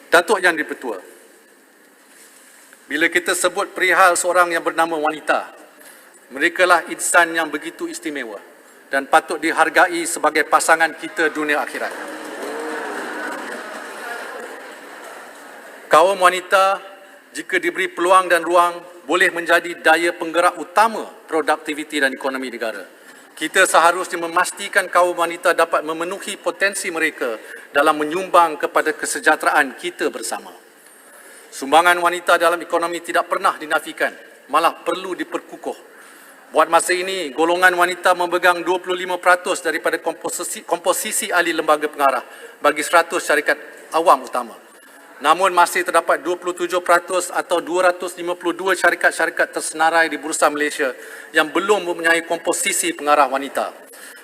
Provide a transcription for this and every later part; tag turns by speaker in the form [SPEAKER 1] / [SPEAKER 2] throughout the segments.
[SPEAKER 1] Datuk Yang di-Pertua, bila kita sebut perihal seorang yang bernama wanita, merekalah insan yang begitu istimewa dan patut dihargai sebagai pasangan kita dunia akhirat. Kaum wanita, jika diberi peluang dan ruang, boleh menjadi daya penggerak utama produktiviti dan ekonomi negara. Kita seharusnya memastikan kaum wanita dapat memenuhi potensi mereka dalam menyumbang kepada kesejahteraan kita bersama. Sumbangan wanita dalam ekonomi tidak pernah dinafikan, malah perlu diperkukuh. Buat masa ini, golongan wanita memegang 25% daripada komposisi ahli lembaga pengarah bagi 100 syarikat awam utama. Namun masih terdapat 27% atau 252 syarikat-syarikat tersenarai di Bursa Malaysia yang belum mempunyai komposisi pengarah wanita.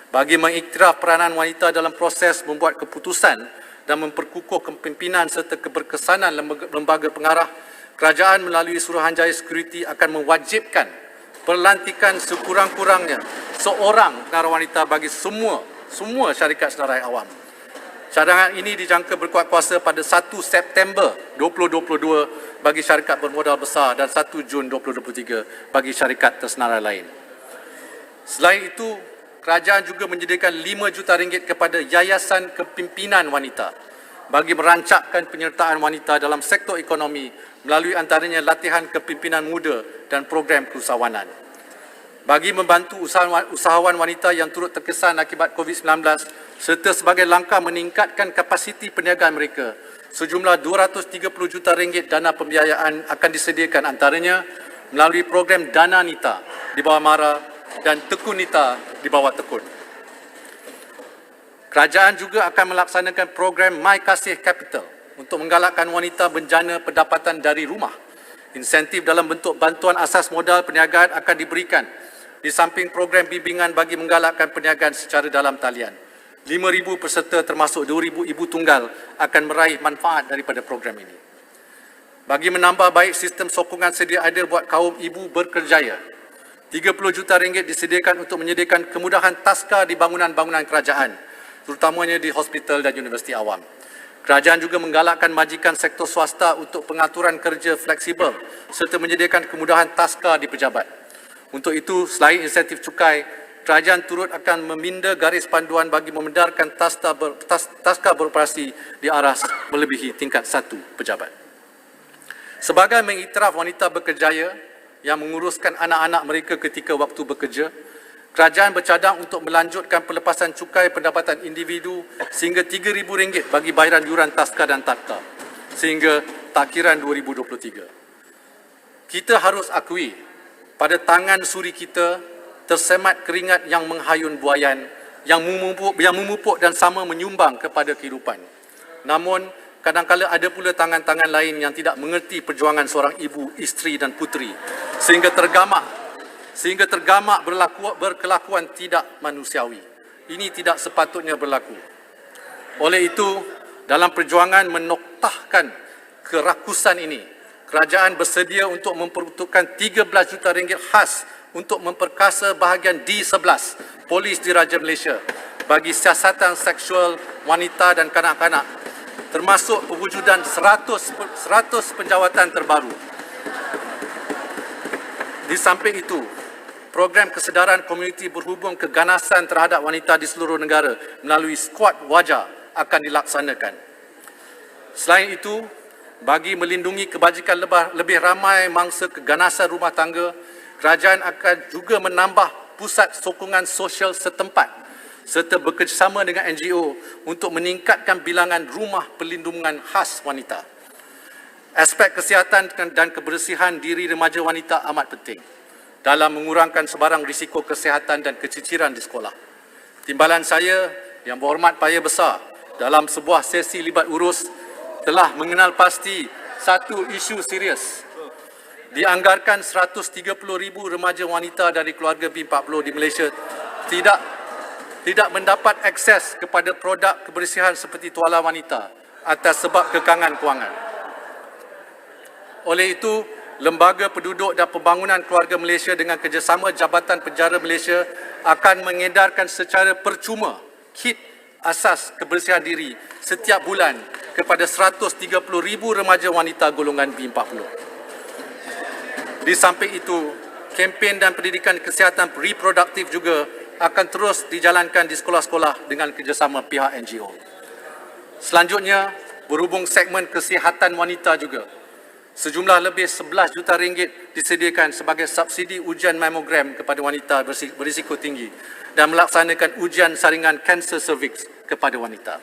[SPEAKER 1] Bagi mengiktiraf peranan wanita dalam proses membuat keputusan dan memperkukuh kepimpinan serta keberkesanan lembaga pengarah, kerajaan melalui Suruhanjaya Security akan mewajibkan pelantikan sekurang-kurangnya seorang pengarah wanita bagi semua syarikat senarai awam. Cadangan ini dijangka berkuat kuasa pada 1 September 2022 bagi syarikat bermodal besar dan 1 Jun 2023 bagi syarikat tersenarai lain. Selain itu, kerajaan juga menyediakan RM5 juta kepada Yayasan Kepimpinan Wanita bagi merancangkan penyertaan wanita dalam sektor ekonomi melalui antaranya latihan kepimpinan muda dan program keusahawanan. Bagi membantu usahawan wanita yang turut terkesan akibat COVID-19 serta sebagai langkah meningkatkan kapasiti perniagaan mereka, sejumlah RM230 juta dana pembiayaan akan disediakan antaranya melalui program Dana Nita di bawah MARA dan Tekun Nita di bawah Tekun. Kerajaan juga akan melaksanakan program My Kasih Capital untuk menggalakkan wanita berjana pendapatan dari rumah. Insentif dalam bentuk bantuan asas modal perniagaan akan diberikan di samping program bimbingan bagi menggalakkan perniagaan secara dalam talian. 5,000 peserta termasuk 2,000 ibu tunggal akan meraih manfaat daripada program ini. Bagi menambah baik sistem sokongan sedia ada buat kaum ibu berkerjaya, RM30 juta disediakan untuk menyediakan kemudahan taska di bangunan-bangunan kerajaan, terutamanya di hospital dan universiti awam. Kerajaan juga menggalakkan majikan sektor swasta untuk pengaturan kerja fleksibel serta menyediakan kemudahan taska di pejabat. Untuk itu, selain insentif cukai, kerajaan turut akan meminda garis panduan bagi memedarkan taska beroperasi di aras melebihi tingkat 1 pejabat. Sebagai mengiktiraf wanita berkerjaya yang menguruskan anak-anak mereka ketika waktu bekerja, kerajaan bercadang untuk melanjutkan pelepasan cukai pendapatan individu sehingga RM3,000 bagi bayaran yuran taska dan takta sehingga takhiran 2023. Kita harus akui, pada tangan suri kita tersemat keringat yang menghayun buayan, yang memupuk dan sama menyumbang kepada kehidupan. Namun, kadang-kala ada pula tangan-tangan lain yang tidak mengerti perjuangan seorang ibu, isteri dan puteri sehingga tergamak berkelakuan tidak manusiawi. Ini tidak sepatutnya berlaku. Oleh itu, dalam perjuangan menoktahkan kerakusan ini, kerajaan bersedia untuk memperuntukkan RM13 juta khas untuk memperkasa bahagian D11 Polis Diraja Malaysia bagi siasatan seksual wanita dan kanak-kanak, termasuk pewujudan 100 penjawatan terbaru. Di samping itu, program kesedaran komuniti berhubung keganasan terhadap wanita di seluruh negara melalui skuad wajah akan dilaksanakan. Selain itu, bagi melindungi kebajikan lebih ramai mangsa keganasan rumah tangga, kerajaan akan juga menambah pusat sokongan sosial setempat serta bekerjasama dengan NGO untuk meningkatkan bilangan rumah perlindungan khas wanita. Aspek kesihatan dan kebersihan diri remaja wanita amat penting dalam mengurangkan sebarang risiko kesihatan dan keciciran di sekolah. Timbalan saya yang berhormat Paya Besar dalam sebuah sesi libat urus telah mengenal pasti satu isu serius. Dianggarkan 130,000 remaja wanita dari keluarga B40 di Malaysia tidak mendapat akses kepada produk kebersihan seperti tuala wanita atas sebab kekangan kewangan. Oleh itu, Lembaga Penduduk dan Pembangunan Keluarga Malaysia dengan kerjasama Jabatan Penjara Malaysia akan mengedarkan secara percuma kit asas kebersihan diri setiap bulan kepada 130,000 remaja wanita golongan B40. Di samping itu, kempen dan pendidikan kesihatan reproduktif juga akan terus dijalankan di sekolah-sekolah dengan kerjasama pihak NGO. Selanjutnya, berhubung segmen kesihatan wanita juga, sejumlah lebih 11 juta ringgit disediakan sebagai subsidi ujian mamogram kepada wanita berisiko tinggi dan melaksanakan ujian saringan kanser cervix kepada wanita.